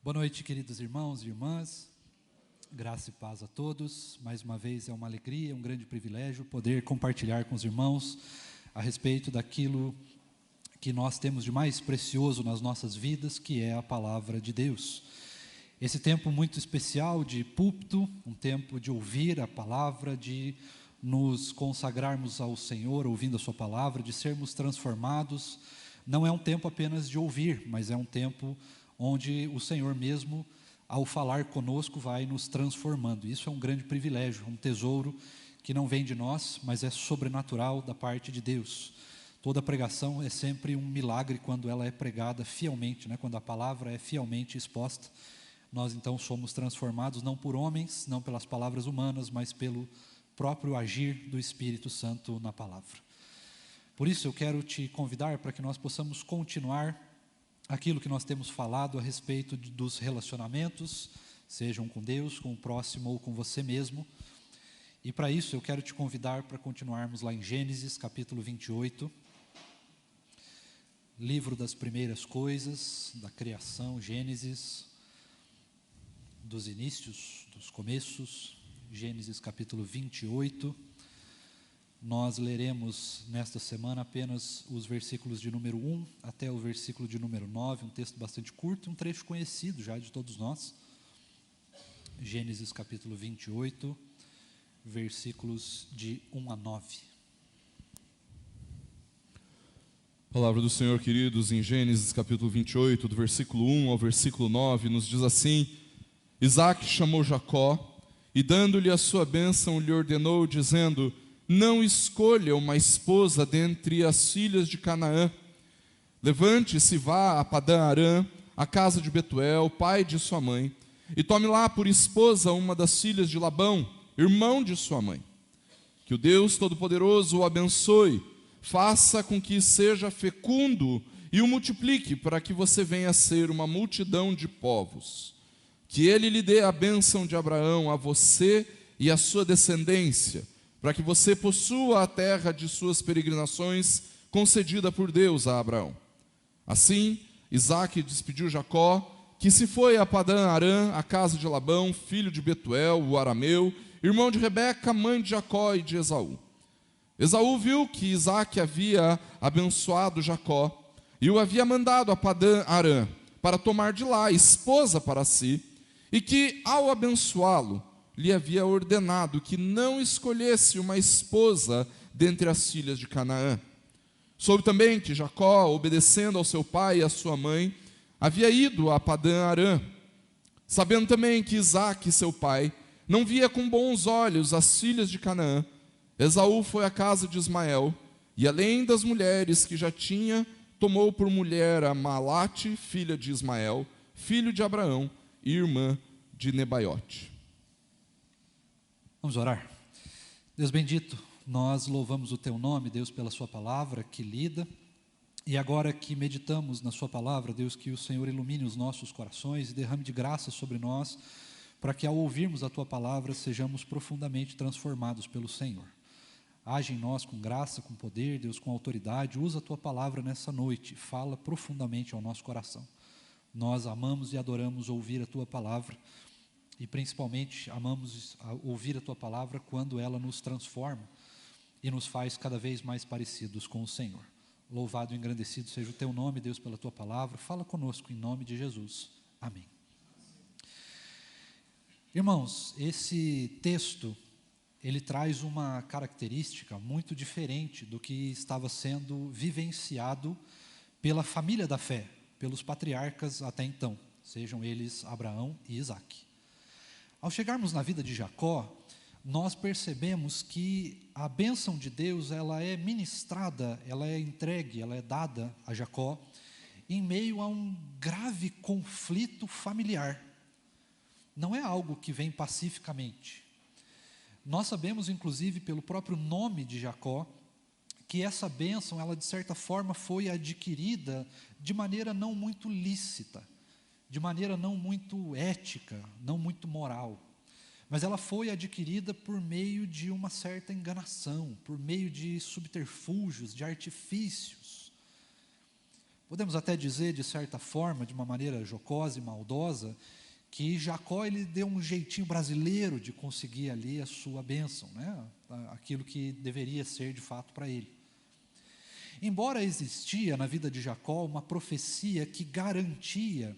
Boa noite, queridos irmãos e irmãs. Graça e paz a todos. Mais uma vez é uma alegria, um grande privilégio poder compartilhar com os irmãos a respeito daquilo que nós temos de mais precioso nas nossas vidas, que é a palavra de Deus. Esse tempo muito especial de púlpito, um tempo de ouvir a palavra, de nos consagrarmos ao Senhor, ouvindo a sua palavra, de sermos transformados. Não é um tempo apenas de ouvir, mas é um tempo onde o Senhor mesmo, ao falar conosco, vai nos transformando. Isso é um grande privilégio, um tesouro que não vem de nós, mas é sobrenatural da parte de Deus. Toda pregação é sempre um milagre quando ela é pregada fielmente, né? Quando a palavra é fielmente exposta. Nós então somos transformados não por homens, não pelas palavras humanas, mas pelo próprio agir do Espírito Santo na palavra. Por isso eu quero te convidar para que nós possamos continuar aquilo que nós temos falado a respeito dos relacionamentos, sejam com Deus, com o próximo ou com você mesmo. E para isso eu quero te convidar para continuarmos lá em Gênesis capítulo 28, livro das primeiras coisas, da criação, Gênesis, dos inícios, dos começos, Gênesis capítulo 28. Nós leremos nesta semana apenas os versículos de número 1 até o versículo de número 9, um texto bastante curto, um trecho conhecido já de todos nós. Gênesis capítulo 28, versículos de 1 a 9. Palavra do Senhor, queridos, em Gênesis capítulo 28, do versículo 1 ao versículo 9, nos diz assim: Isaque chamou Jacó e, dando-lhe a sua bênção, lhe ordenou, dizendo: Não escolha uma esposa dentre as filhas de Canaã. Levante-se e vá a Padã-Arã, a casa de Betuel, pai de sua mãe, e tome lá por esposa uma das filhas de Labão, irmão de sua mãe. Que o Deus Todo-Poderoso o abençoe, faça com que seja fecundo e o multiplique, para que você venha a ser uma multidão de povos. Que ele lhe dê a bênção de Abraão a você e a sua descendência, para que você possua a terra de suas peregrinações, concedida por Deus a Abraão. Assim, Isaque despediu Jacó, que se foi a Padã-Arã, a casa de Labão, filho de Betuel, o arameu, irmão de Rebeca, mãe de Jacó e de Esaú. Esaú viu que Isaque havia abençoado Jacó, e o havia mandado a Padã-Arã, para tomar de lá esposa para si, e que, ao abençoá-lo, lhe havia ordenado que não escolhesse uma esposa dentre as filhas de Canaã. Soube também que Jacó, obedecendo ao seu pai e à sua mãe, havia ido a Padã-Arã. Sabendo também que Isaque, seu pai, não via com bons olhos as filhas de Canaã, Esaú foi à casa de Ismael, e além das mulheres que já tinha, tomou por mulher a Malate, filha de Ismael, filho de Abraão, e irmã de Nebaiote. Vamos orar. Deus bendito, nós louvamos o Teu nome, Deus, pela Sua palavra que lida, e agora que meditamos na Sua palavra, Deus, que o Senhor ilumine os nossos corações e derrame de graça sobre nós, para que ao ouvirmos a Tua palavra sejamos profundamente transformados pelo Senhor. Age em nós com graça, com poder, Deus, com autoridade, usa a Tua palavra nessa noite, fala profundamente ao nosso coração. Nós amamos e adoramos ouvir a Tua palavra, e principalmente amamos ouvir a Tua palavra quando ela nos transforma e nos faz cada vez mais parecidos com o Senhor. Louvado e engrandecido seja o Teu nome, Deus, pela Tua palavra. Fala conosco em nome de Jesus. Amém. Irmãos, esse texto, ele traz uma característica muito diferente do que estava sendo vivenciado pela família da fé, pelos patriarcas até então, sejam eles Abraão e Isaque. Ao chegarmos na vida de Jacó, nós percebemos que a bênção de Deus, ela é ministrada, ela é entregue, ela é dada a Jacó em meio a um grave conflito familiar. Não é algo que vem pacificamente. Nós sabemos, inclusive, pelo próprio nome de Jacó, que essa bênção, ela de certa forma foi adquirida de maneira não muito lícita, de maneira não muito ética, não muito moral, mas ela foi adquirida por meio de uma certa enganação, por meio de subterfúgios, de artifícios. Podemos até dizer, de certa forma, de uma maneira jocosa e maldosa, que Jacó ele deu um jeitinho brasileiro de conseguir ali a sua bênção, né? Aquilo que deveria ser de fato para ele. Embora existia na vida de Jacó uma profecia que garantia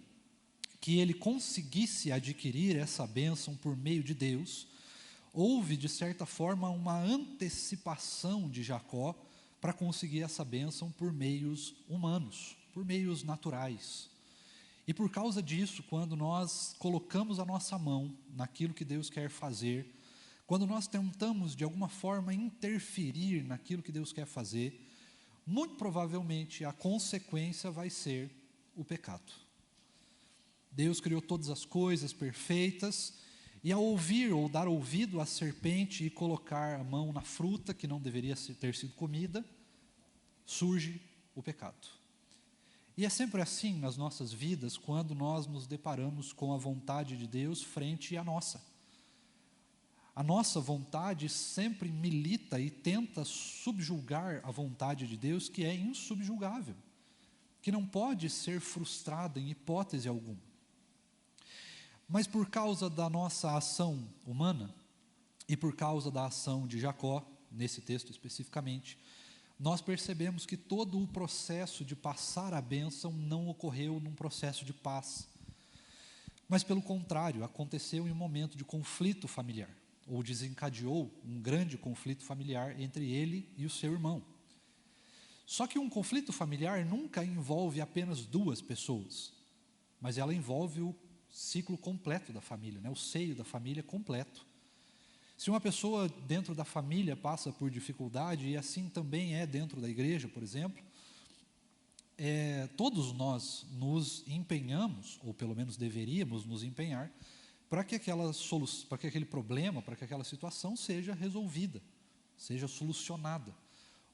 que ele conseguisse adquirir essa bênção por meio de Deus, houve, de certa forma, uma antecipação de Jacó para conseguir essa bênção por meios humanos, por meios naturais. E por causa disso, quando nós colocamos a nossa mão naquilo que Deus quer fazer, quando nós tentamos de alguma forma interferir naquilo que Deus quer fazer, muito provavelmente a consequência vai ser o pecado. Deus criou todas as coisas perfeitas, e ao ouvir ou dar ouvido à serpente e colocar a mão na fruta que não deveria ter sido comida, surge o pecado. E é sempre assim nas nossas vidas, quando nós nos deparamos com a vontade de Deus frente à nossa. A nossa vontade sempre milita e tenta subjugar a vontade de Deus, que é insubjugável, que não pode ser frustrada em hipótese alguma. Mas por causa da nossa ação humana, e por causa da ação de Jacó, nesse texto especificamente, nós percebemos que todo o processo de passar a bênção não ocorreu num processo de paz, mas pelo contrário, aconteceu em um momento de conflito familiar, ou desencadeou um grande conflito familiar entre ele e o seu irmão. Só que um conflito familiar nunca envolve apenas duas pessoas, mas ela envolve o ciclo completo da família, né? O seio da família completo. Se uma pessoa dentro da família passa por dificuldade, e assim também é dentro da igreja, por exemplo, todos nós nos empenhamos, ou pelo menos deveríamos nos empenhar, para que aquele problema, para que aquela situação seja resolvida, seja solucionada.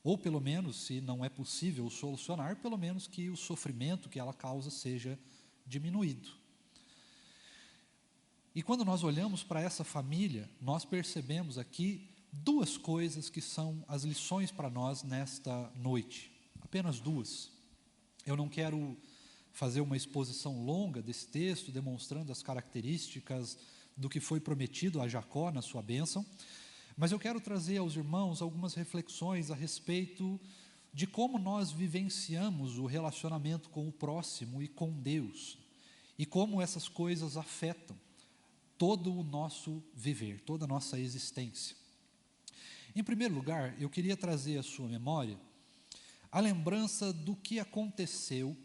Ou pelo menos, se não é possível solucionar, pelo menos que o sofrimento que ela causa seja diminuído. E quando nós olhamos para essa família, nós percebemos aqui duas coisas que são as lições para nós nesta noite. Apenas duas. Eu não quero fazer uma exposição longa desse texto, demonstrando as características do que foi prometido a Jacó na sua bênção, mas eu quero trazer aos irmãos algumas reflexões a respeito de como nós vivenciamos o relacionamento com o próximo e com Deus, e como essas coisas afetam todo o nosso viver, toda a nossa existência. Em primeiro lugar, eu queria trazer à sua memória a lembrança do que aconteceu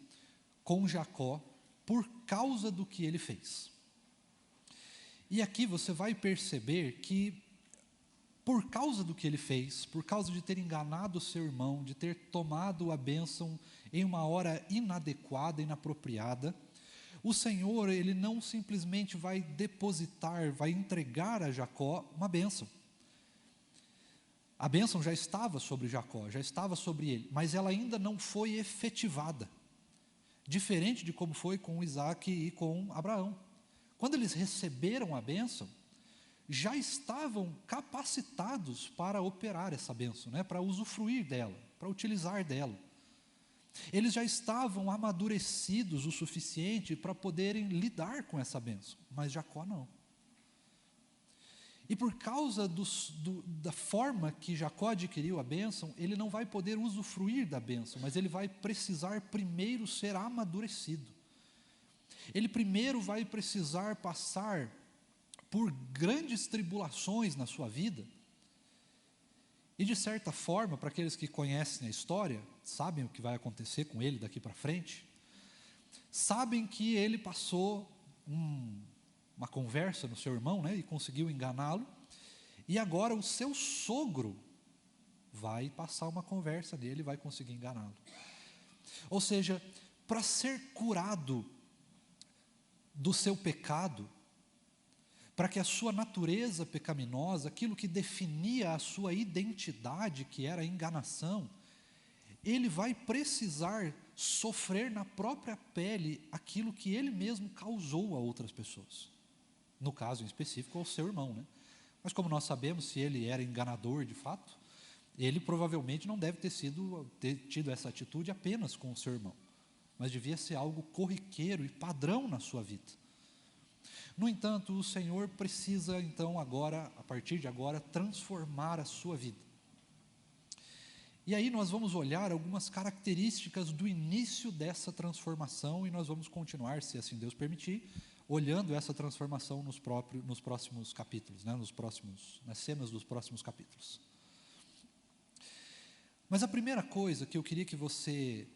com Jacó por causa do que ele fez. E aqui você vai perceber que, por causa do que ele fez, por causa de ter enganado o seu irmão, de ter tomado a bênção em uma hora inadequada, inapropriada, o Senhor, Ele não simplesmente vai depositar, vai entregar a Jacó uma bênção. A bênção já estava sobre Jacó, já estava sobre ele, mas ela ainda não foi efetivada. Diferente de como foi com Isaac e com Abraão. Quando eles receberam a bênção, já estavam capacitados para operar essa bênção, né? Para usufruir dela, para utilizar dela. Eles já estavam amadurecidos o suficiente para poderem lidar com essa bênção, mas Jacó não. E por causa da forma que Jacó adquiriu a bênção, ele não vai poder usufruir da bênção, mas ele vai precisar primeiro ser amadurecido. Ele primeiro vai precisar passar por grandes tribulações na sua vida. E de certa forma, para aqueles que conhecem a história, sabem o que vai acontecer com ele daqui para frente, sabem que ele passou uma conversa no seu irmão, né, e conseguiu enganá-lo, e agora o seu sogro vai passar uma conversa nele e vai conseguir enganá-lo. Ou seja, para ser curado do seu pecado, para que a sua natureza pecaminosa, aquilo que definia a sua identidade, que era a enganação, ele vai precisar sofrer na própria pele aquilo que ele mesmo causou a outras pessoas. No caso em específico, ao seu irmão, né? Mas como nós sabemos, se ele era enganador de fato, ele provavelmente não deve ter tido essa atitude apenas com o seu irmão. mas devia ser algo corriqueiro e padrão na sua vida. No entanto, o Senhor precisa então agora, a partir de agora, transformar a sua vida. E aí nós vamos olhar algumas características do início dessa transformação e nós vamos continuar, se assim Deus permitir, olhando essa transformação nos próximos capítulos, né, nas cenas dos próximos capítulos. Mas a primeira coisa que eu queria que você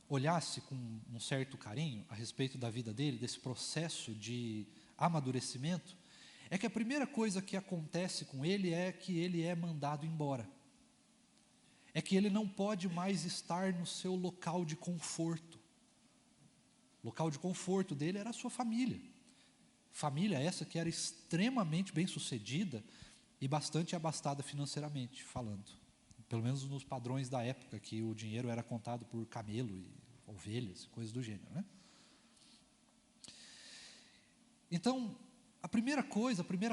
olhasse com um certo carinho a respeito da vida dele, desse processo de amadurecimento, é que a primeira coisa que acontece com ele é que ele é mandado embora. É que ele não pode mais estar no seu local de conforto. O local de conforto dele era a sua família. Família essa que era extremamente bem-sucedida e bastante abastada financeiramente falando. Pelo menos nos padrões da época, que o dinheiro era contado por camelo e ovelhas, coisas do gênero, né? Então, a primeira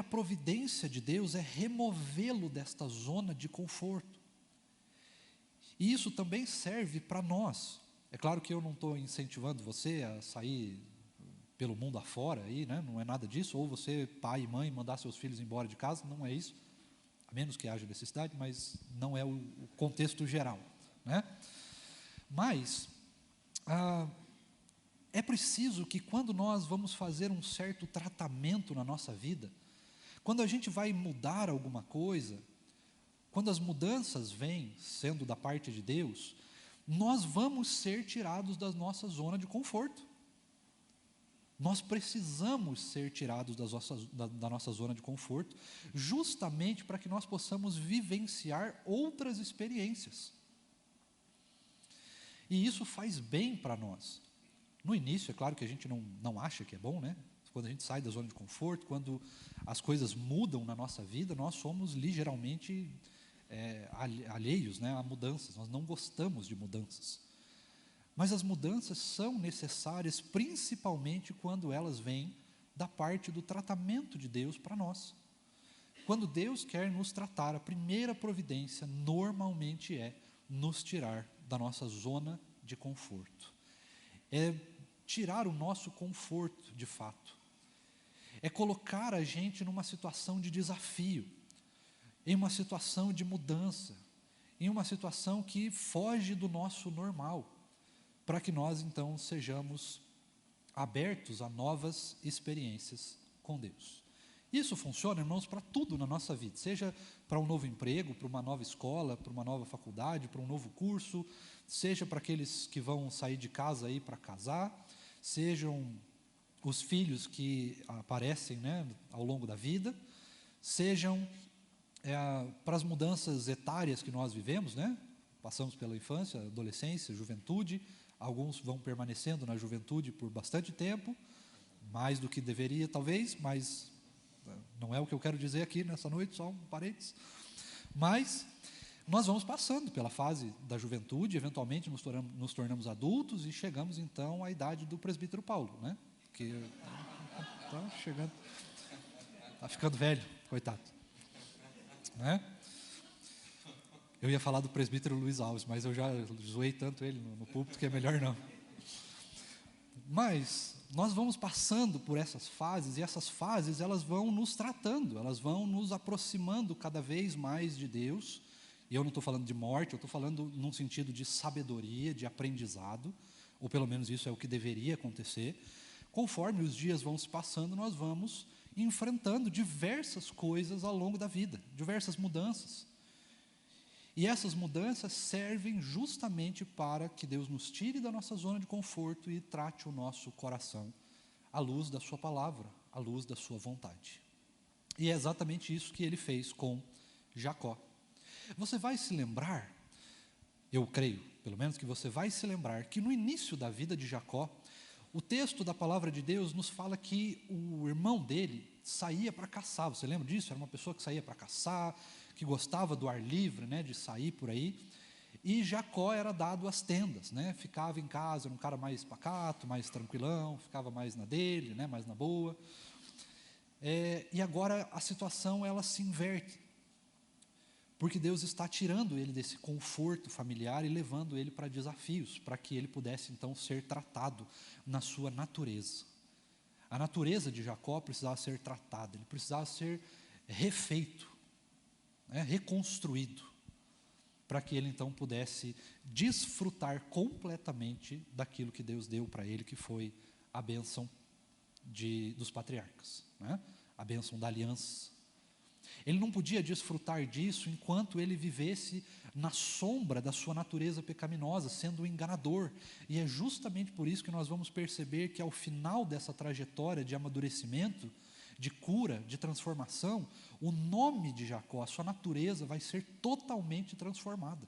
providência de Deus é removê-lo desta zona de conforto. E isso também serve para nós. É claro que eu não estou incentivando você a sair pelo mundo afora, aí, né? Não é nada disso, ou você, pai e mãe, mandar seus filhos embora de casa, não é isso, a menos que haja necessidade, mas não é o contexto geral, né? Mas é preciso que quando nós vamos fazer um certo tratamento na nossa vida, quando a gente vai mudar alguma coisa, quando as mudanças vêm sendo da parte de Deus, nós vamos ser tirados da nossa zona de conforto. Nós precisamos ser tirados da nossa zona de conforto, justamente para que nós possamos vivenciar outras experiências. E isso faz bem para nós. No início, é claro que a gente não acha que é bom, né? Quando a gente sai da zona de conforto, quando as coisas mudam na nossa vida, nós somos ligeiramente alheios, né, a mudanças. Nós não gostamos de mudanças. Mas as mudanças são necessárias, principalmente quando elas vêm da parte do tratamento de Deus para nós. Quando Deus quer nos tratar, a primeira providência normalmente é nos tirar da nossa zona de conforto. É tirar o nosso conforto, de fato. É colocar a gente numa situação de desafio, em uma situação de mudança, em uma situação que foge do nosso normal, para que nós então sejamos abertos a novas experiências com Deus. Isso funciona, irmãos, para tudo na nossa vida, seja para um novo emprego, para uma nova escola, para uma nova faculdade, para um novo curso, seja para aqueles que vão sair de casa aí para casar, sejam os filhos que aparecem, né, ao longo da vida, sejam para as mudanças etárias que nós vivemos, né? Passamos pela infância, adolescência, juventude. Alguns vão permanecendo na juventude por bastante tempo, mais do que deveria talvez, mas não é o que eu quero dizer aqui nessa noite, só um parênteses. Mas nós vamos passando pela fase da juventude, eventualmente nos tornamos adultos e chegamos então à idade do presbítero Paulo, né? Que está chegando, está ficando velho, coitado, né? Eu ia falar do presbítero Luiz Alves, mas eu já zoei tanto ele no púlpito que é melhor não. Mas nós vamos passando por essas fases, e essas fases elas vão nos tratando, elas vão nos aproximando cada vez mais de Deus. E eu não estou falando de morte, eu estou falando num sentido de sabedoria, de aprendizado, ou pelo menos isso é o que deveria acontecer. Conforme os dias vão se passando, nós vamos enfrentando diversas coisas ao longo da vida, diversas mudanças. E essas mudanças servem justamente para que Deus nos tire da nossa zona de conforto e trate o nosso coração à luz da sua palavra, à luz da sua vontade. E é exatamente isso que ele fez com Jacó. Você vai se lembrar, eu creio, pelo menos que você vai se lembrar, que no início da vida de Jacó, o texto da palavra de Deus nos fala que o irmão dele saía para caçar. Você lembra disso? Era uma pessoa que saía para caçar, que gostava do ar livre, né, de sair por aí. E Jacó era dado às tendas, né, ficava em casa, era um cara mais pacato, mais tranquilão, ficava mais na dele, né, mais na boa. E agora a situação ela se inverte, porque Deus está tirando ele desse conforto familiar e levando ele para desafios, para que ele pudesse então ser tratado na sua natureza. A natureza de Jacó precisava ser tratada, ele precisava ser refeito, reconstruído, para que ele então pudesse desfrutar completamente daquilo que Deus deu para ele, que foi a bênção dos patriarcas, a bênção da aliança. Ele não podia desfrutar disso enquanto ele vivesse na sombra da sua natureza pecaminosa, sendo um enganador. E é justamente por isso que nós vamos perceber que ao final dessa trajetória de amadurecimento, de cura, de transformação, o nome de Jacó, a sua natureza vai ser totalmente transformada.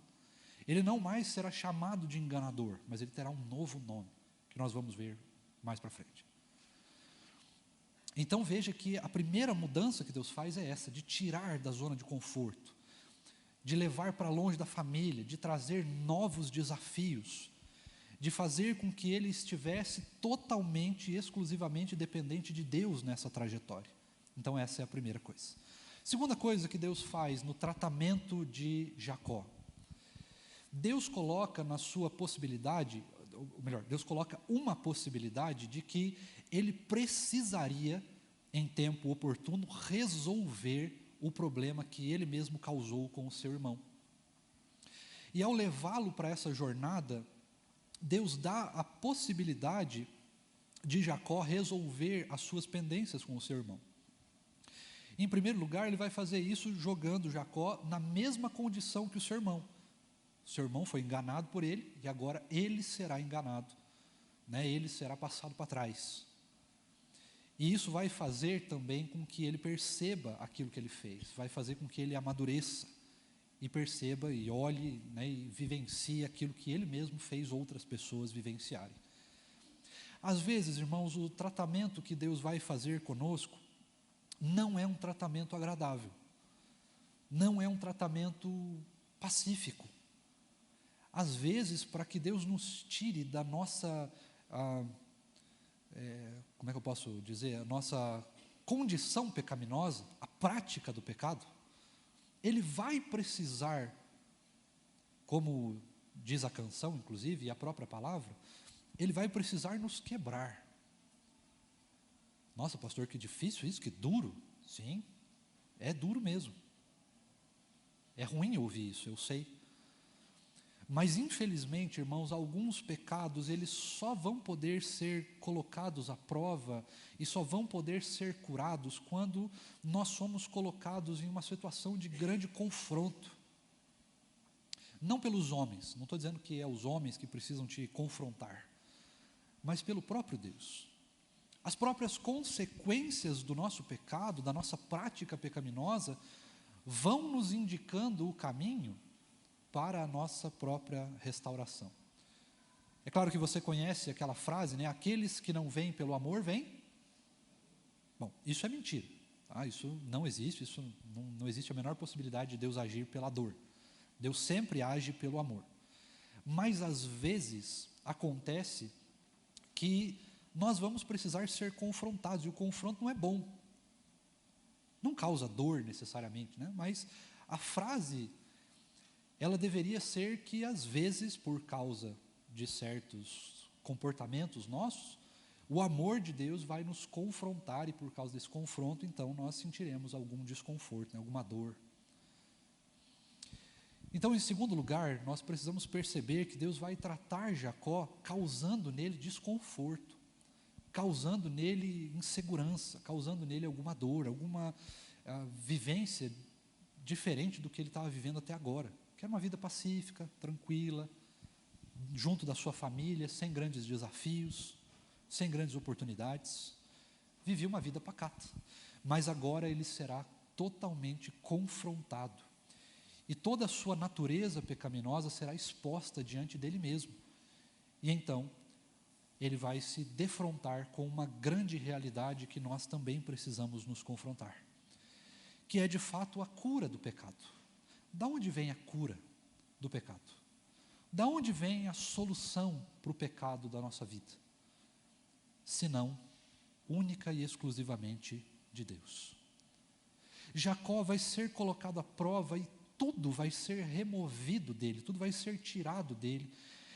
Ele não mais será chamado de enganador, mas ele terá um novo nome, que nós vamos ver mais para frente. Então veja que a primeira mudança que Deus faz é essa, de tirar da zona de conforto, de levar para longe da família, de trazer novos desafios, de fazer com que ele estivesse totalmente e exclusivamente dependente de Deus nessa trajetória. Então essa é a primeira coisa. Segunda coisa que Deus faz no tratamento de Jacó. Deus coloca na sua possibilidade, ou melhor, Deus coloca uma possibilidade de que ele precisaria, em tempo oportuno, resolver o problema que ele mesmo causou com o seu irmão. E ao levá-lo para essa jornada, Deus dá a possibilidade de Jacó resolver as suas pendências com o seu irmão. Em primeiro lugar, ele vai fazer isso jogando Jacó na mesma condição que o seu irmão. O seu irmão foi enganado por ele e agora ele será enganado, ele será passado para trás. E isso vai fazer também com que ele perceba aquilo que ele fez, vai fazer com que ele amadureça e perceba e olhe, e vivencie aquilo que ele mesmo fez outras pessoas vivenciarem. Às vezes, irmãos, o tratamento que Deus vai fazer conosco não é um tratamento agradável, não é um tratamento pacífico. Às vezes, para que Deus nos tire da nossa, como é que eu posso dizer, a nossa condição pecaminosa, a prática do pecado, Ele vai precisar, como diz a canção, inclusive, e a própria palavra, Ele vai precisar nos quebrar. Nossa, pastor, que difícil isso, que duro. Sim, é duro mesmo. É ruim ouvir isso, eu sei. Mas infelizmente, irmãos, alguns pecados, eles só vão poder ser colocados à prova e só vão poder ser curados quando nós somos colocados em uma situação de grande confronto. Não pelos homens, não estou dizendo que é os homens que precisam te confrontar, mas pelo próprio Deus. As próprias consequências do nosso pecado, da nossa prática pecaminosa, vão nos indicando o caminho para a nossa própria restauração. É claro que você conhece aquela frase, aqueles que não vêm pelo amor, vêm. Bom, isso é mentira, isso não existe, isso não existe a menor possibilidade de Deus agir pela dor. Deus sempre age pelo amor. Mas às vezes acontece que nós vamos precisar ser confrontados, e o confronto não é bom. Não causa dor necessariamente, mas a frase, ela deveria ser que às vezes, por causa de certos comportamentos nossos, o amor de Deus vai nos confrontar, e por causa desse confronto, então nós sentiremos algum desconforto, alguma dor. Então, em segundo lugar, nós precisamos perceber que Deus vai tratar Jacó causando nele desconforto, causando nele insegurança, causando nele alguma dor, alguma vivência diferente do que ele estava vivendo até agora. Que era uma vida pacífica, tranquila, junto da sua família, sem grandes desafios, sem grandes oportunidades. Vivia uma vida pacata, mas agora ele será totalmente confrontado. E toda a sua natureza pecaminosa será exposta diante dele mesmo. E então, ele vai se defrontar com uma grande realidade que nós também precisamos nos confrontar, que é de fato a cura do pecado. Da onde vem a cura do pecado? Da onde vem a solução para o pecado da nossa vida? Senão, única e exclusivamente de Deus. Jacó vai ser colocado à prova, e tudo vai ser removido dele, tudo vai ser tirado dele,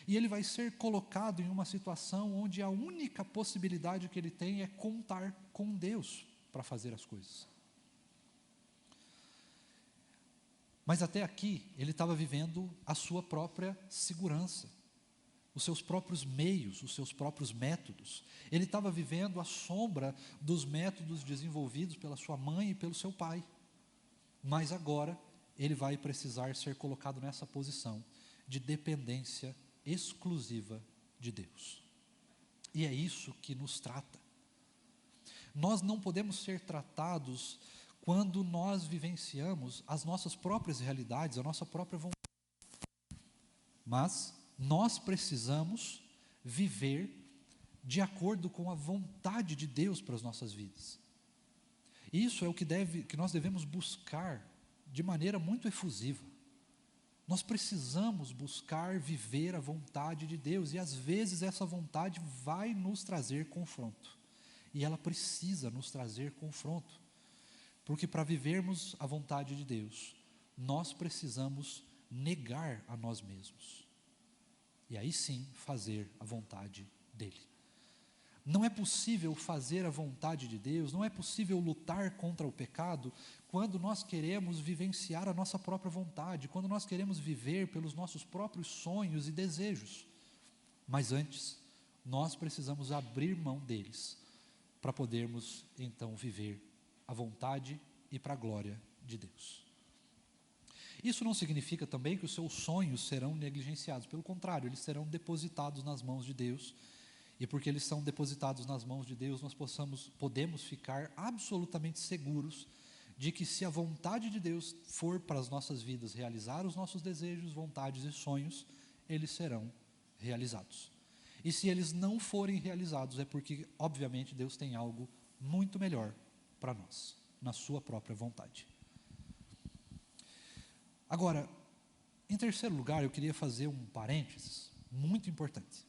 e ele vai ser colocado em uma situação onde a única possibilidade que ele tem é contar com Deus para fazer as coisas. Mas até aqui, ele estava vivendo a sua própria segurança, os seus próprios meios, os seus próprios métodos. Ele estava vivendo à sombra dos métodos desenvolvidos pela sua mãe e pelo seu pai. Mas agora, ele vai precisar ser colocado nessa posição de dependência exclusiva de Deus. E é isso que nos trata. Nós não podemos ser tratados quando nós vivenciamos as nossas próprias realidades, a nossa própria vontade. Mas nós precisamos viver de acordo com a vontade de Deus para as nossas vidas. Isso é o que nós devemos buscar de maneira muito efusiva. Nós precisamos buscar viver a vontade de Deus, e às vezes essa vontade vai nos trazer confronto. E ela precisa nos trazer confronto. Porque para vivermos a vontade de Deus, nós precisamos negar a nós mesmos. E aí sim, fazer a vontade dEle. Não é possível fazer a vontade de Deus, não é possível lutar contra o pecado quando nós queremos vivenciar a nossa própria vontade, quando nós queremos viver pelos nossos próprios sonhos e desejos. Mas antes, nós precisamos abrir mão deles, para podermos então viver a vontade e para a glória de Deus. Isso não significa também que os seus sonhos serão negligenciados, pelo contrário, eles serão depositados nas mãos de Deus, e porque eles são depositados nas mãos de Deus, nós podemos ficar absolutamente seguros de que se a vontade de Deus for para as nossas vidas realizar os nossos desejos, vontades e sonhos, eles serão realizados. E se eles não forem realizados, é porque, obviamente, Deus tem algo muito melhor para nós, na sua própria vontade. Agora, em terceiro lugar, eu queria fazer um parênteses muito importante.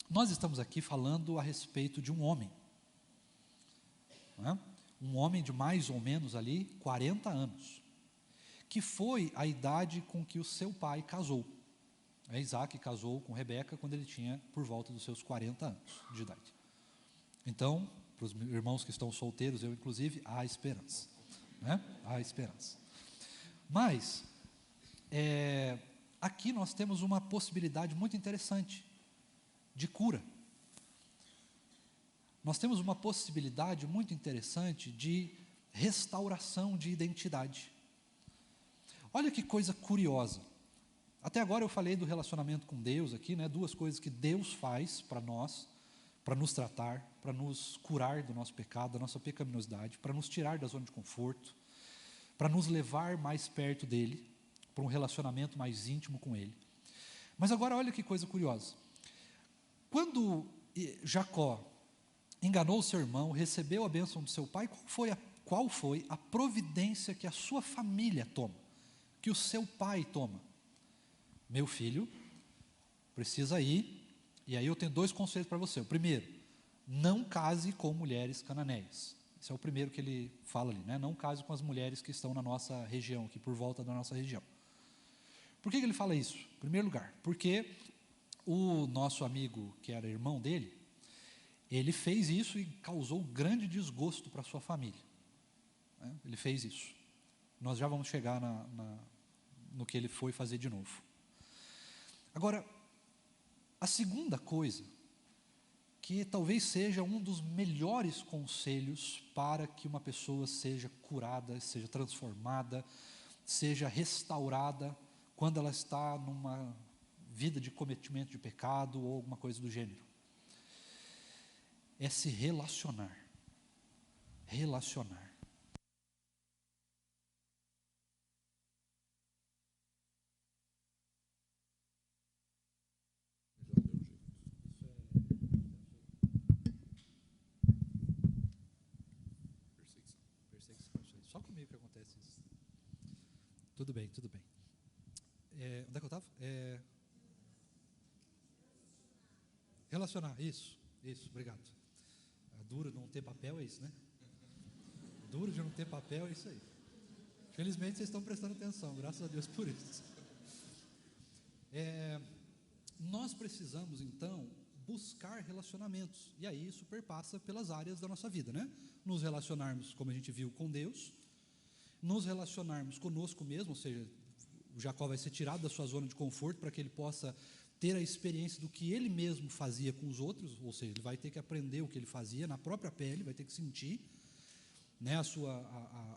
Nós estamos aqui falando a respeito de um homem, não é? Um homem de mais ou menos ali 40 anos, que foi a idade com que o seu pai casou. Isaac casou com Rebeca quando ele tinha por volta dos seus 40 anos de idade. Então, para os irmãos que estão solteiros, eu inclusive, há esperança, né? Há esperança. Mas, aqui nós temos uma possibilidade muito interessante de cura. Nós temos uma possibilidade muito interessante de restauração de identidade. Olha que coisa curiosa. Até agora eu falei do relacionamento com Deus aqui, né? Duas coisas que Deus faz para nós, para nos tratar, para nos curar do nosso pecado, da nossa pecaminosidade, para nos tirar da zona de conforto, para nos levar mais perto dEle, para um relacionamento mais íntimo com Ele. Mas agora olha que coisa curiosa. Quando Jacó enganou seu irmão, recebeu a bênção do seu pai, qual foi a providência que a sua família toma, que o seu pai toma? Meu filho, precisa ir, e aí eu tenho dois conselhos para você. O primeiro, não case com mulheres cananeias. Esse é o primeiro que ele fala ali, né? Não case com as mulheres que estão na nossa região, aqui por volta da nossa região. Por que ele fala isso? Em primeiro lugar, porque o nosso amigo, que era irmão dele, ele fez isso e causou grande desgosto para a sua família. Ele fez isso. Nós já vamos chegar no que ele foi fazer de novo. Agora, a segunda coisa, que talvez seja um dos melhores conselhos para que uma pessoa seja curada, seja transformada, seja restaurada, quando ela está numa vida de cometimento de pecado ou alguma coisa do gênero, é se relacionar. Relacionar. Só comigo que acontece isso. Tudo bem, tudo bem. Onde é que eu estava? Relacionar, isso, obrigado. A dura de não ter papel é isso, né? Duro de não ter papel é isso aí. Felizmente vocês estão prestando atenção, graças a Deus por isso. Nós precisamos, então, buscar relacionamentos, e aí isso perpassa pelas áreas da nossa vida, né? Nos relacionarmos, como a gente viu, com Deus, nos relacionarmos conosco mesmo, ou seja, o Jacó vai ser tirado da sua zona de conforto para que ele possa ter a experiência do que ele mesmo fazia com os outros, ou seja, ele vai ter que aprender o que ele fazia na própria pele, vai ter que sentir, né,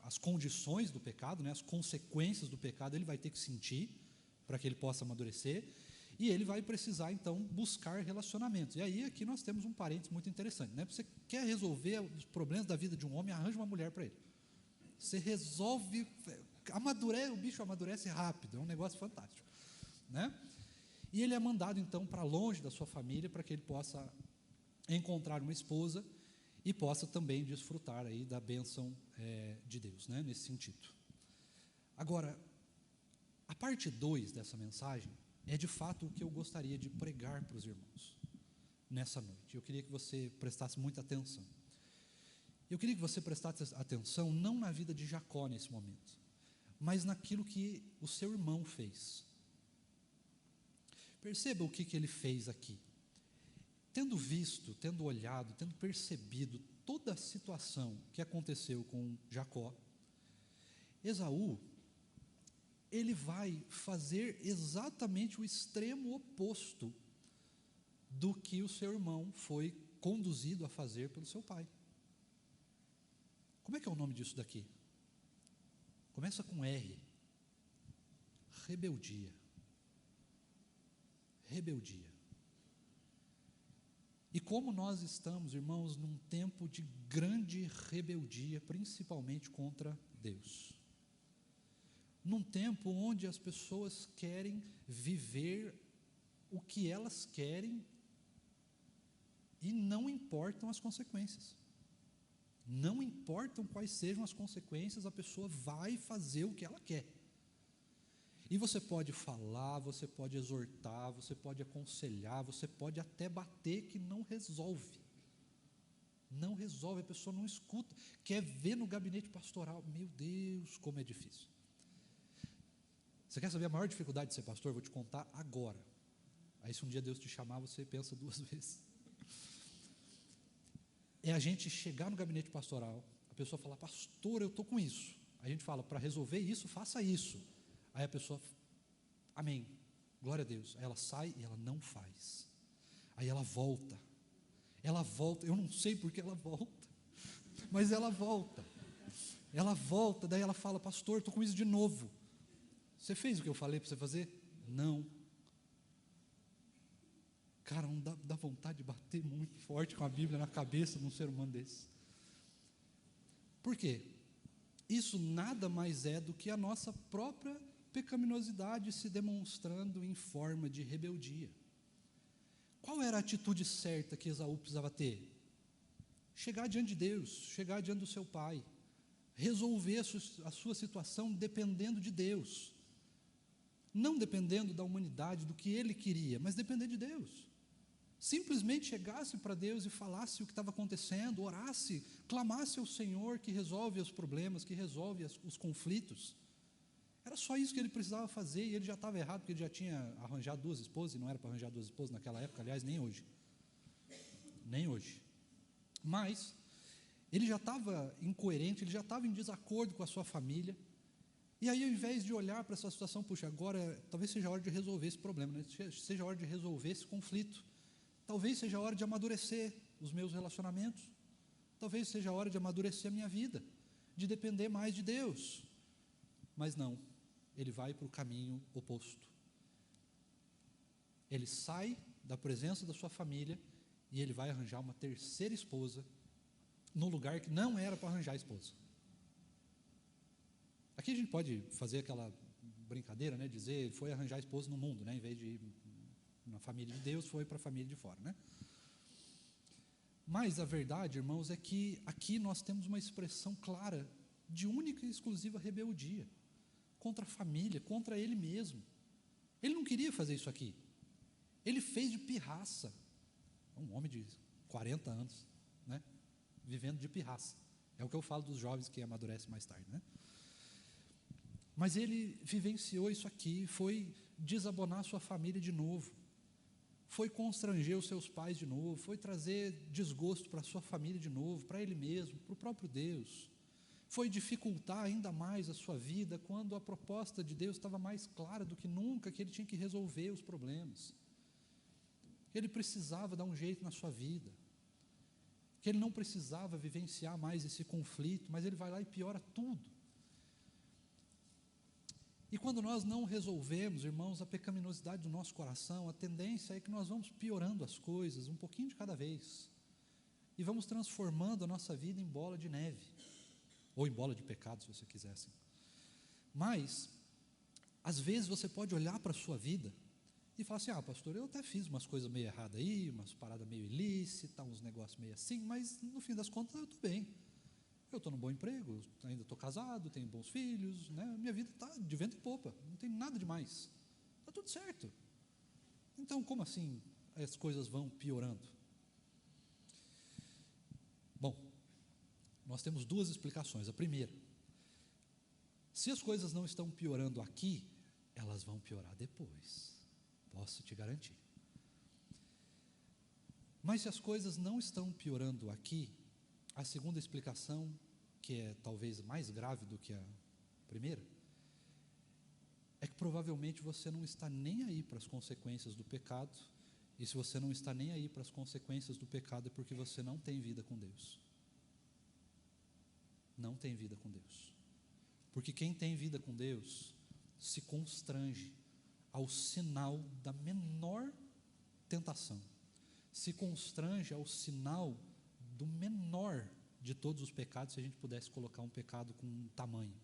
as condições do pecado, né, as consequências do pecado, ele vai ter que sentir para que ele possa amadurecer, e ele vai precisar, então, buscar relacionamentos. E aí, aqui nós temos um parênteses muito interessante, né? Você quer resolver os problemas da vida de um homem, arranja uma mulher para ele. Você resolve, o bicho amadurece rápido, é um negócio fantástico, né? E ele é mandado, então, para longe da sua família, para que ele possa encontrar uma esposa e possa também desfrutar aí da bênção de Deus, né? Nesse sentido. Agora, a parte 2 dessa mensagem é de fato o que eu gostaria de pregar para os irmãos nessa noite. Eu queria que você prestasse muita atenção. Eu queria que você prestasse atenção não na vida de Jacó nesse momento, mas naquilo que o seu irmão fez. Perceba o que ele fez aqui. Tendo visto, tendo olhado, tendo percebido toda a situação que aconteceu com Jacó, Esaú, ele vai fazer exatamente o extremo oposto do que o seu irmão foi conduzido a fazer pelo seu pai. Como é que é o nome disso daqui? Começa com R. Rebeldia. Rebeldia. E como nós estamos, irmãos, num tempo de grande rebeldia, principalmente contra Deus. Num tempo onde as pessoas querem viver o que elas querem e não importam as consequências. Não importam quais sejam as consequências, a pessoa vai fazer o que ela quer. E você pode falar, você pode exortar, você pode aconselhar, você pode até bater, que não resolve. Não resolve, a pessoa não escuta, quer ver no gabinete pastoral. Meu Deus, como é difícil. Você quer saber a maior dificuldade de ser pastor? Vou te contar agora. Aí se um dia Deus te chamar, você pensa 2 vezes. É a gente chegar no gabinete pastoral, a pessoa falar, pastor, eu estou com isso. A gente fala, para resolver isso, faça isso. Aí a pessoa, amém, glória a Deus. Aí ela sai e ela não faz. Aí ela volta, eu não sei porque ela volta, mas ela volta, daí ela fala, pastor, estou com isso de novo. Você fez o que eu falei para você fazer? Não. Cara, não dá vontade de bater muito forte com a Bíblia na cabeça de um ser humano desse. Por quê? Isso nada mais é do que a nossa própria pecaminosidade se demonstrando em forma de rebeldia. Qual era a atitude certa que Esaú precisava ter? Chegar diante de Deus, chegar diante do seu pai, resolver a sua situação dependendo de Deus. Não dependendo da humanidade, do que ele queria, mas dependendo de Deus. Simplesmente chegasse para Deus e falasse o que estava acontecendo, orasse, clamasse ao Senhor que resolve os problemas, que resolve os conflitos. Era só isso que ele precisava fazer, e ele já estava errado, porque ele já tinha arranjado 2 esposas, e não era para arranjar 2 esposas naquela época, aliás, nem hoje. Nem hoje. Mas ele já estava incoerente, ele já estava em desacordo com a sua família. E aí, ao invés de olhar para essa situação, puxa, agora talvez seja a hora de resolver esse problema, né? Seja a hora de resolver esse conflito, talvez seja a hora de amadurecer os meus relacionamentos, talvez seja a hora de amadurecer a minha vida, de depender mais de Deus. Mas não, ele vai para o caminho oposto. Ele sai da presença da sua família e ele vai arranjar uma terceira esposa no lugar que não era para arranjar esposa. Aqui a gente pode fazer aquela brincadeira, né, dizer, ele foi arranjar esposa no mundo, né, em vez de ir na família de Deus, foi para a família de fora, né? Mas a verdade, irmãos, é que aqui nós temos uma expressão clara de única e exclusiva rebeldia contra a família, contra ele mesmo. Ele não queria fazer isso aqui. Ele fez de pirraça. Um homem de 40 anos, né, vivendo de pirraça. É o que eu falo dos jovens que amadurecem mais tarde, né? Mas ele vivenciou isso aqui, foi desabonar sua família de novo, foi constranger os seus pais de novo, foi trazer desgosto para a sua família de novo, para ele mesmo, para o próprio Deus, foi dificultar ainda mais a sua vida, quando a proposta de Deus estava mais clara do que nunca, que ele tinha que resolver os problemas, que ele precisava dar um jeito na sua vida, que ele não precisava vivenciar mais esse conflito, mas ele vai lá e piora tudo. E quando nós não resolvemos, irmãos, a pecaminosidade do nosso coração, a tendência é que nós vamos piorando as coisas, um pouquinho de cada vez, e vamos transformando a nossa vida em bola de neve, ou em bola de pecado, se você quisesse. Mas, às vezes você pode olhar para a sua vida e falar assim: pastor, eu até fiz umas coisas meio erradas aí, umas paradas meio ilícitas, uns negócios meio assim, mas no fim das contas eu estou bem. Eu estou num bom emprego, ainda estou casado, tenho bons filhos, né? Minha vida está de vento em popa, não tem nada demais, está tudo certo. Então, como assim as coisas vão piorando? Bom, nós temos duas explicações. A primeira, se as coisas não estão piorando aqui, elas vão piorar depois, posso te garantir. Mas se as coisas não estão piorando aqui, a segunda explicação, que é talvez mais grave do que a primeira, é que provavelmente você não está nem aí para as consequências do pecado, e se você não está nem aí para as consequências do pecado, é porque você não tem vida com Deus. Não tem vida com Deus. Porque quem tem vida com Deus se constrange ao sinal da menor tentação, se constrange ao sinal do menor de todos os pecados, se a gente pudesse colocar um pecado com um tamanho.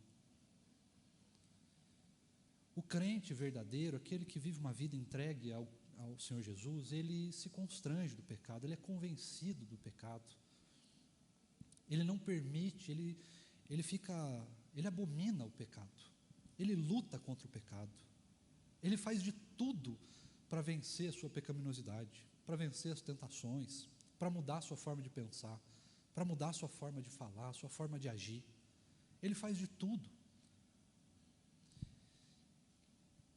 O crente verdadeiro, aquele que vive uma vida entregue ao Senhor Jesus, ele se constrange do pecado, ele é convencido do pecado, ele não permite, ele abomina o pecado, ele luta contra o pecado, ele faz de tudo para vencer a sua pecaminosidade, para vencer as tentações, para mudar a sua forma de pensar, para mudar a sua forma de falar, a sua forma de agir. Ele faz de tudo.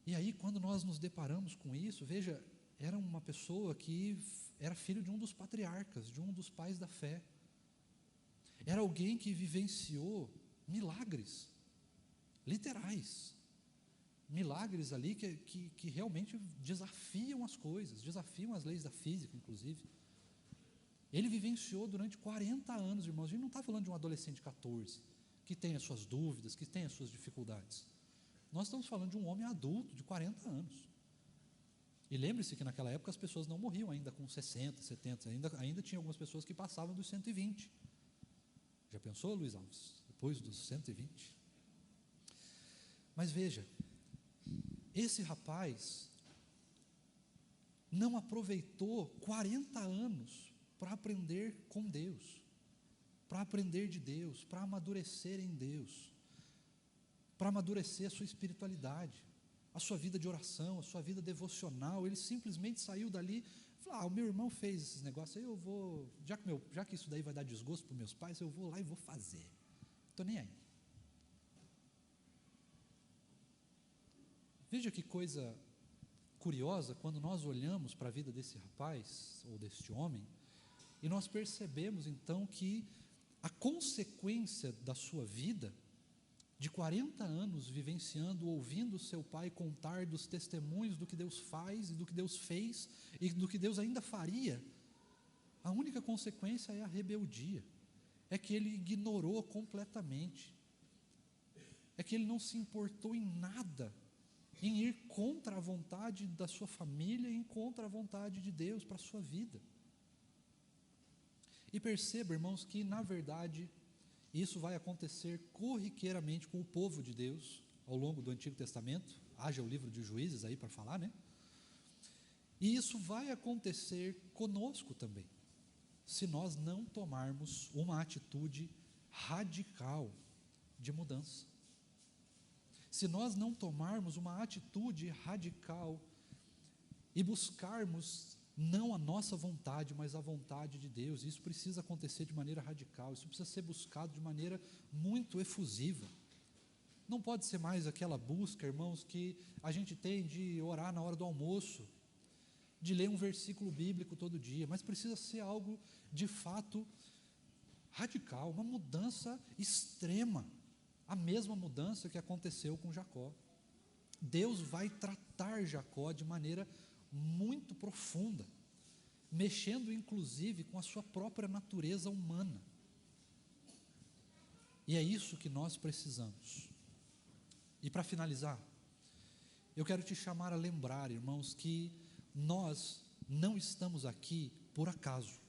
E aí, quando nós nos deparamos com isso, veja, era uma pessoa que era filho de um dos patriarcas, de um dos pais da fé. Era alguém que vivenciou milagres literais, milagres ali que realmente desafiam as coisas, desafiam as leis da física, inclusive. Ele vivenciou durante 40 anos, irmãos. A gente não está falando de um adolescente de 14, que tem as suas dúvidas, que tem as suas dificuldades. Nós estamos falando de um homem adulto de 40 anos. E lembre-se que naquela época as pessoas não morriam ainda com 60, 70, ainda tinha algumas pessoas que passavam dos 120. Já pensou, Luiz Alves? Depois dos 120? Mas veja, esse rapaz não aproveitou 40 anos para aprender com Deus, para aprender de Deus, para amadurecer em Deus, para amadurecer a sua espiritualidade, a sua vida de oração, a sua vida devocional. Ele simplesmente saiu dali e falou: o meu irmão fez esses negócios, aí eu vou, já que isso daí vai dar desgosto para os meus pais, eu vou lá e vou fazer, estou nem aí. Veja que coisa curiosa, quando nós olhamos para a vida desse rapaz, ou deste homem, e nós percebemos então que a consequência da sua vida, de 40 anos vivenciando, ouvindo seu pai contar dos testemunhos do que Deus faz, e do que Deus fez, e do que Deus ainda faria, a única consequência é a rebeldia, é que ele ignorou completamente, é que ele não se importou em nada, em ir contra a vontade da sua família, e contra a vontade de Deus para a sua vida. E perceba, irmãos, que na verdade isso vai acontecer corriqueiramente com o povo de Deus ao longo do Antigo Testamento. Haja o livro de Juízes aí para falar, né? E isso vai acontecer conosco também, se nós não tomarmos uma atitude radical de mudança. Se nós não tomarmos uma atitude radical e buscarmos não a nossa vontade, mas a vontade de Deus, isso precisa acontecer de maneira radical, isso precisa ser buscado de maneira muito efusiva. Não pode ser mais aquela busca, irmãos, que a gente tem de orar na hora do almoço, de ler um versículo bíblico todo dia, mas precisa ser algo de fato radical, uma mudança extrema, a mesma mudança que aconteceu com Jacó. Deus vai tratar Jacó de maneira muito profunda, mexendo inclusive com a sua própria natureza humana. E é isso que nós precisamos. E para finalizar, eu quero te chamar a lembrar, irmãos, que nós não estamos aqui por acaso.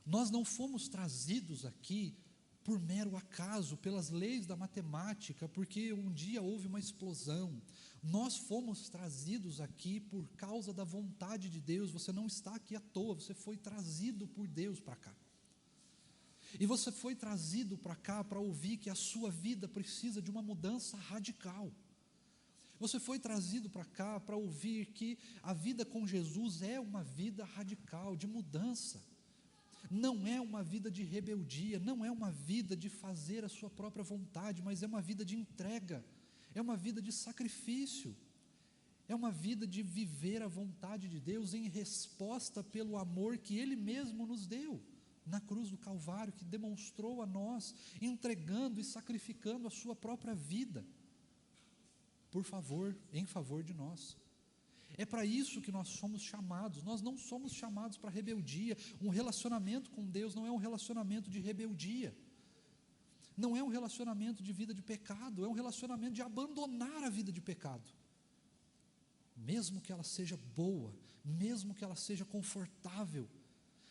Nós não fomos trazidos aqui por mero acaso, pelas leis da matemática, porque um dia houve uma explosão. Nós fomos trazidos aqui por causa da vontade de Deus. Você não está aqui à toa, você foi trazido por Deus para cá. E você foi trazido para cá para ouvir que a sua vida precisa de uma mudança radical. Você foi trazido para cá para ouvir que a vida com Jesus é uma vida radical, de mudança. Não é uma vida de rebeldia, não é uma vida de fazer a sua própria vontade, mas é uma vida de entrega, é uma vida de sacrifício, é uma vida de viver a vontade de Deus em resposta pelo amor que Ele mesmo nos deu na cruz do Calvário, que demonstrou a nós, entregando e sacrificando a sua própria vida, em favor de nós. É para isso que nós somos chamados. Nós não somos chamados para rebeldia. Um relacionamento com Deus não é um relacionamento de rebeldia, não é um relacionamento de vida de pecado, é um relacionamento de abandonar a vida de pecado, mesmo que ela seja boa, mesmo que ela seja confortável.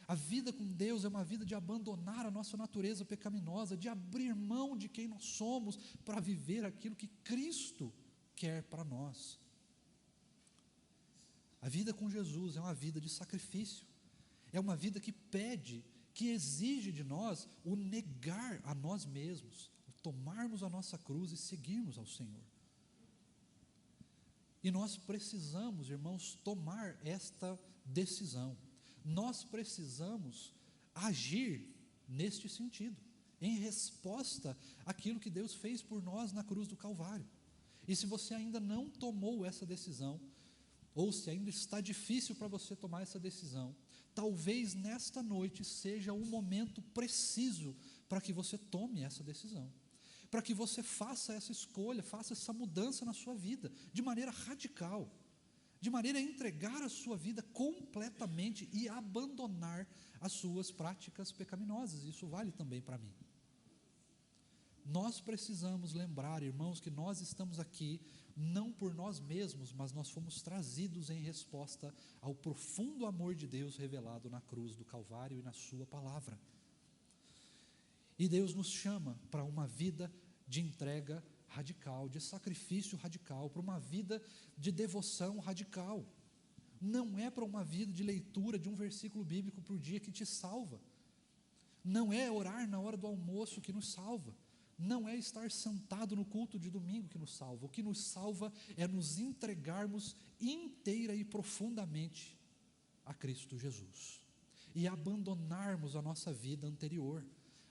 A vida com Deus é uma vida de abandonar a nossa natureza pecaminosa, de abrir mão de quem nós somos para viver aquilo que Cristo quer para nós. A vida com Jesus é uma vida de sacrifício, é uma vida que pede, que exige de nós o negar a nós mesmos, o tomarmos a nossa cruz e seguirmos ao Senhor. E nós precisamos, irmãos, tomar esta decisão. Nós precisamos agir neste sentido, em resposta àquilo que Deus fez por nós na cruz do Calvário. E se você ainda não tomou essa decisão, ou se ainda está difícil para você tomar essa decisão, talvez nesta noite seja o momento preciso para que você tome essa decisão, para que você faça essa escolha, faça essa mudança na sua vida, de maneira radical, de maneira a entregar a sua vida completamente e abandonar as suas práticas pecaminosas. Isso vale também para mim. Nós precisamos lembrar, irmãos, que nós estamos aqui não por nós mesmos, mas nós fomos trazidos em resposta ao profundo amor de Deus revelado na cruz do Calvário e na sua palavra. E Deus nos chama para uma vida de entrega radical, de sacrifício radical, para uma vida de devoção radical. Não é para uma vida de leitura de um versículo bíblico por dia que te salva. Não é orar na hora do almoço que nos salva. Não é estar sentado no culto de domingo que nos salva. O que nos salva é nos entregarmos inteira e profundamente a Cristo Jesus e abandonarmos a nossa vida anterior,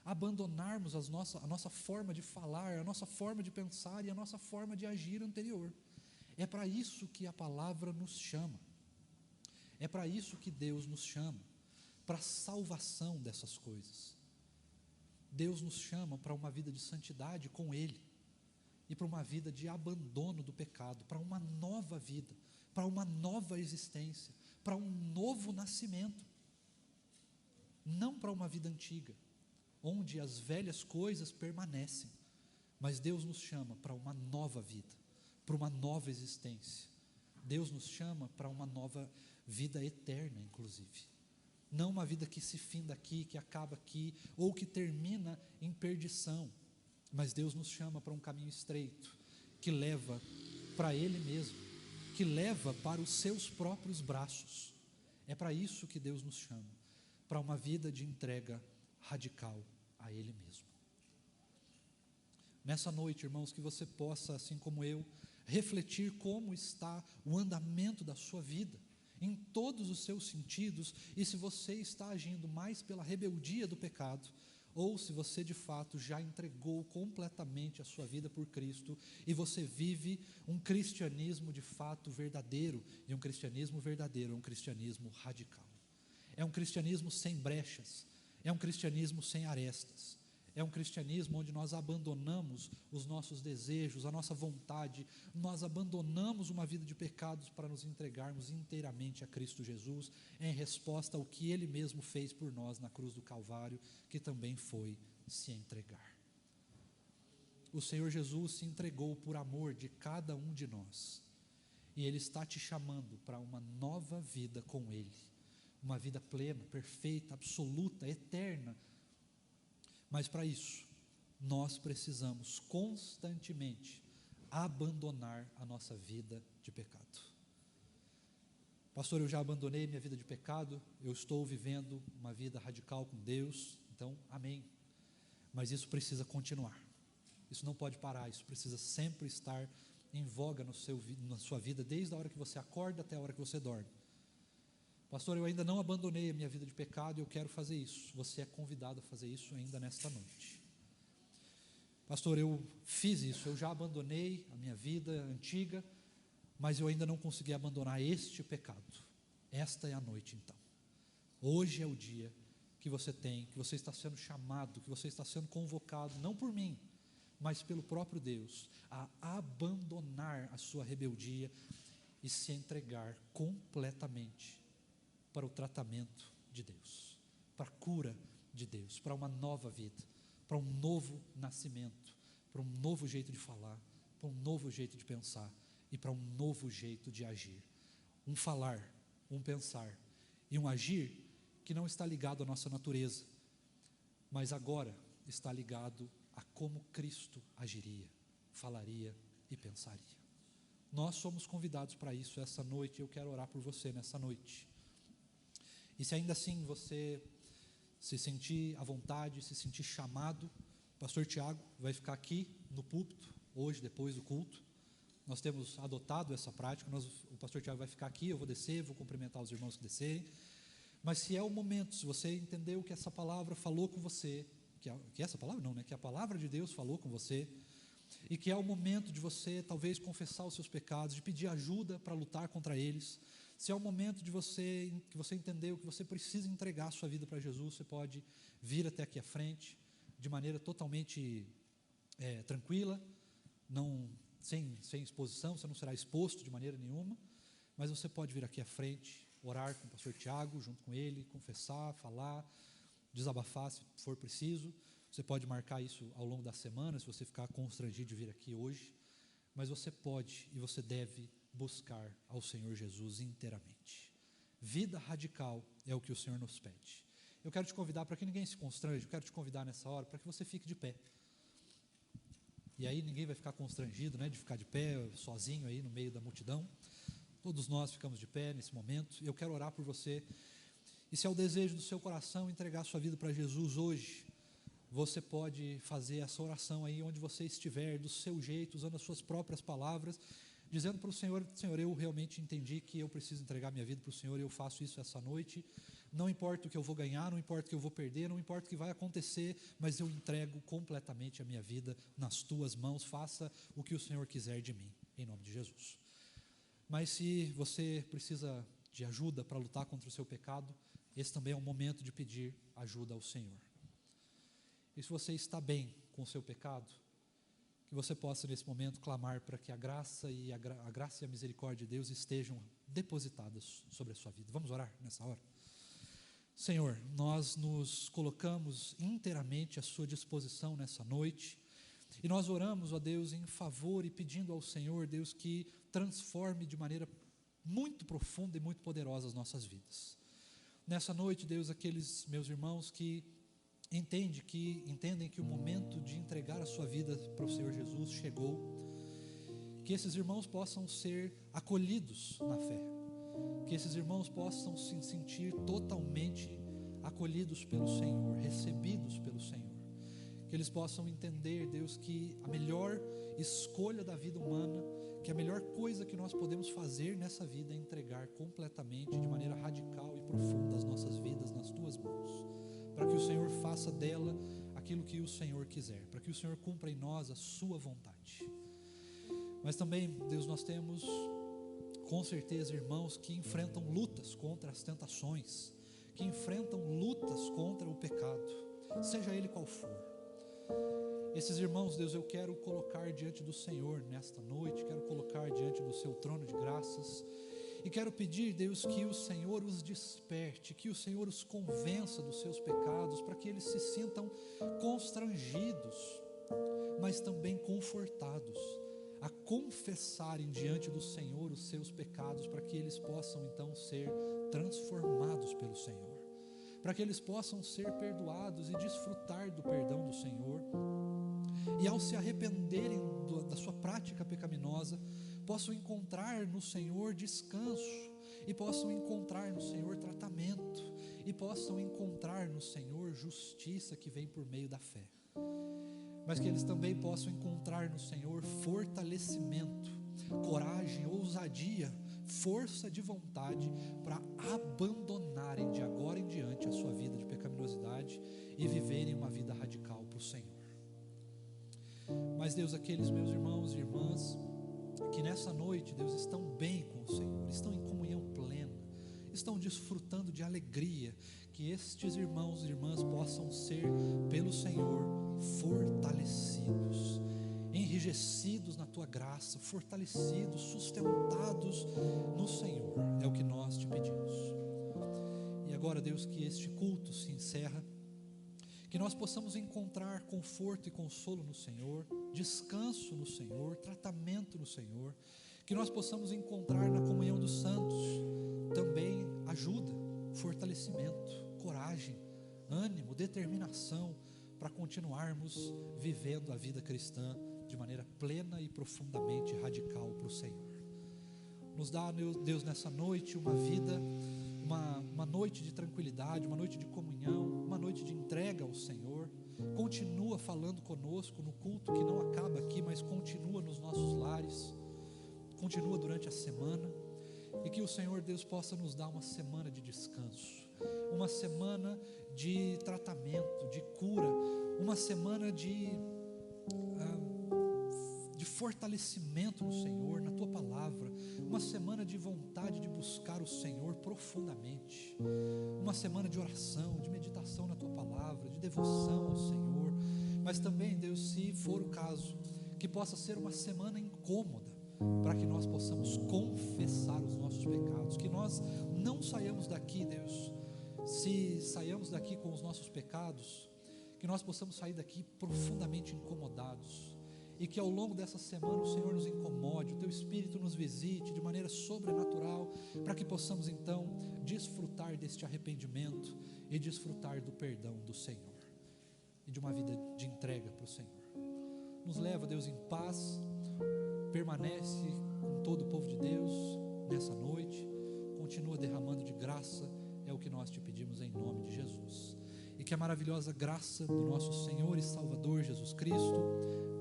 abandonarmos a nossa forma de falar, a nossa forma de pensar e a nossa forma de agir anterior. É para isso que a palavra nos chama, é para isso que Deus nos chama, para a salvação dessas coisas. Deus nos chama para uma vida de santidade com Ele e para uma vida de abandono do pecado, para uma nova vida, para uma nova existência, para um novo nascimento, não para uma vida antiga, onde as velhas coisas permanecem, mas Deus nos chama para uma nova vida, para uma nova existência. Deus nos chama para uma nova vida eterna, inclusive. Não uma vida que se finda aqui, que acaba aqui, ou que termina em perdição, mas Deus nos chama para um caminho estreito, que leva para Ele mesmo, que leva para os seus próprios braços. É para isso que Deus nos chama, para uma vida de entrega radical a Ele mesmo. Nessa noite, irmãos, que você possa, assim como eu, refletir como está o andamento da sua vida, em todos os seus sentidos, e se você está agindo mais pela rebeldia do pecado, ou se você de fato já entregou completamente a sua vida por Cristo e você vive um cristianismo de fato verdadeiro. E um cristianismo verdadeiro é um cristianismo radical. É um cristianismo sem brechas, é um cristianismo sem arestas, é um cristianismo onde nós abandonamos os nossos desejos, a nossa vontade, nós abandonamos uma vida de pecados para nos entregarmos inteiramente a Cristo Jesus, em resposta ao que Ele mesmo fez por nós na cruz do Calvário, que também foi se entregar. O Senhor Jesus se entregou por amor de cada um de nós, e Ele está te chamando para uma nova vida com Ele, uma vida plena, perfeita, absoluta, eterna. Mas para isso, nós precisamos constantemente abandonar a nossa vida de pecado. Pastor, eu já abandonei minha vida de pecado, eu estou vivendo uma vida radical com Deus, então, amém. Mas isso precisa continuar, isso não pode parar, isso precisa sempre estar em voga na sua vida, desde a hora que você acorda até a hora que você dorme. Pastor, eu ainda não abandonei a minha vida de pecado e eu quero fazer isso. Você é convidado a fazer isso ainda nesta noite. Pastor, eu fiz isso, eu já abandonei a minha vida antiga, mas eu ainda não consegui abandonar este pecado. Esta é a noite então. Hoje é o dia que você está sendo chamado, que você está sendo convocado, não por mim, mas pelo próprio Deus, a abandonar a sua rebeldia e se entregar completamente para o tratamento de Deus, para a cura de Deus, para uma nova vida, para um novo nascimento, para um novo jeito de falar, para um novo jeito de pensar e para um novo jeito de agir. Um falar, um pensar e um agir que não está ligado à nossa natureza, mas agora está ligado a como Cristo agiria, falaria e pensaria. Nós somos convidados para isso essa noite e eu quero orar por você nessa noite. E se ainda assim você se sentir à vontade, se sentir chamado, o pastor Tiago vai ficar aqui no púlpito, hoje, depois do culto. Nós temos adotado essa prática, o pastor Tiago vai ficar aqui, eu vou descer, vou cumprimentar os irmãos que descerem. Mas se é o momento, se você entendeu que essa palavra falou com você, que essa palavra não, né? Que a palavra de Deus falou com você, e que é o momento de você talvez confessar os seus pecados, de pedir ajuda para lutar contra eles, se é o momento que você entendeu que você precisa entregar a sua vida para Jesus, você pode vir até aqui à frente, de maneira totalmente tranquila, sem exposição, você não será exposto de maneira nenhuma, mas você pode vir aqui à frente, orar com o pastor Tiago, junto com ele, confessar, falar, desabafar se for preciso. Você pode marcar isso ao longo da semana, se você ficar constrangido de vir aqui hoje, mas você pode e você deve buscar ao Senhor Jesus inteiramente. Vida radical é o que o Senhor nos pede. Eu quero te convidar, para que ninguém se constrange, eu quero te convidar nessa hora para que você fique de pé. E aí ninguém vai ficar constrangido, né, de ficar de pé sozinho aí no meio da multidão. Todos nós ficamos de pé nesse momento e eu quero orar por você. E se é o desejo do seu coração entregar a sua vida para Jesus hoje, você pode fazer essa oração aí onde você estiver, do seu jeito, usando as suas próprias palavras, dizendo para o Senhor: Senhor, eu realmente entendi que eu preciso entregar minha vida para o Senhor e eu faço isso essa noite. Não importa o que eu vou ganhar, não importa o que eu vou perder, não importa o que vai acontecer, mas eu entrego completamente a minha vida nas tuas mãos. Faça o que o Senhor quiser de mim, em nome de Jesus. Mas se você precisa de ajuda para lutar contra o seu pecado, esse também é um momento de pedir ajuda ao Senhor. E se você está bem com o seu pecado, que você possa nesse momento clamar para que a graça e a misericórdia de Deus estejam depositadas sobre a sua vida. Vamos orar nessa hora? Senhor, nós nos colocamos inteiramente à sua disposição nessa noite, e nós oramos, ó Deus, em favor e pedindo ao Senhor, Deus, que transforme de maneira muito profunda e muito poderosa as nossas vidas. Nessa noite, Deus, aqueles meus irmãos que entendem que o momento de entregar a sua vida para o Senhor Jesus chegou, que esses irmãos possam ser acolhidos na fé, que esses irmãos possam se sentir totalmente acolhidos pelo Senhor, recebidos pelo Senhor, que eles possam entender, Deus, que a melhor escolha da vida humana, que a melhor coisa que nós podemos fazer nessa vida é entregar completamente, de maneira radical e profunda as nossas vidas nas tuas mãos, para que o Senhor faça dela aquilo que o Senhor quiser, para que o Senhor cumpra em nós a sua vontade. Mas também, Deus, nós temos com certeza irmãos que enfrentam lutas contra as tentações, que enfrentam lutas contra o pecado, seja ele qual for. Esses irmãos, Deus, eu quero colocar diante do Senhor nesta noite, quero colocar diante do seu trono de graças, e quero pedir, Deus, que o Senhor os desperte, que o Senhor os convença dos seus pecados, para que eles se sintam constrangidos, mas também confortados, a confessarem diante do Senhor os seus pecados, para que eles possam então ser transformados pelo Senhor, para que eles possam ser perdoados e desfrutar do perdão do Senhor, e ao se arrependerem da sua prática pecaminosa, possam encontrar no Senhor descanso, e possam encontrar no Senhor tratamento, e possam encontrar no Senhor justiça que vem por meio da fé, mas que eles também possam encontrar no Senhor fortalecimento, coragem, ousadia, força de vontade para abandonarem de agora em diante a sua vida de pecaminosidade e viverem uma vida radical para o Senhor. Mas Deus, aqueles meus irmãos e irmãs que nessa noite, Deus, estão bem com o Senhor, estão em comunhão plena, estão desfrutando de alegria, que estes irmãos e irmãs possam ser pelo Senhor fortalecidos, enrijecidos na tua graça, fortalecidos, sustentados no Senhor, é o que nós te pedimos. E agora, Deus, que este culto se encerra, que nós possamos encontrar conforto e consolo no Senhor, descanso no Senhor, tratamento no Senhor, que nós possamos encontrar na comunhão dos santos também ajuda, fortalecimento, coragem, ânimo, determinação para continuarmos vivendo a vida cristã de maneira plena e profundamente radical para o Senhor. Nos dá, Deus, nessa noite uma vida, uma noite de tranquilidade, uma noite de comunhão, uma noite de entrega ao Senhor. Continua falando conosco no culto que não acaba aqui, mas continua nos nossos lares, continua durante a semana, e que o Senhor, Deus, possa nos dar uma semana de descanso, uma semana de tratamento, de cura, uma semana de fortalecimento no Senhor, na tua palavra, uma semana de vontade de buscar o Senhor profundamente, uma semana de oração, de meditação na tua palavra, de devoção ao Senhor, mas também, Deus, se for o caso, que possa ser uma semana incômoda, para que nós possamos confessar os nossos pecados, que nós não saiamos daqui, Deus, se saiamos daqui com os nossos pecados, que nós possamos sair daqui profundamente incomodados, e que ao longo dessa semana o Senhor nos incomode, o teu Espírito nos visite de maneira sobrenatural, para que possamos então desfrutar deste arrependimento e desfrutar do perdão do Senhor e de uma vida de entrega para o Senhor. Nos leva, Deus, em paz, permanece com todo o povo de Deus nessa noite, continua derramando de graça, é o que nós te pedimos em nome de Jesus. E que a maravilhosa graça do nosso Senhor e Salvador Jesus Cristo,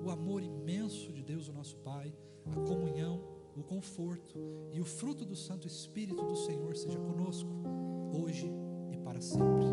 o amor imenso de Deus, o nosso Pai, a comunhão, o conforto e o fruto do Santo Espírito do Senhor seja conosco, hoje e para sempre.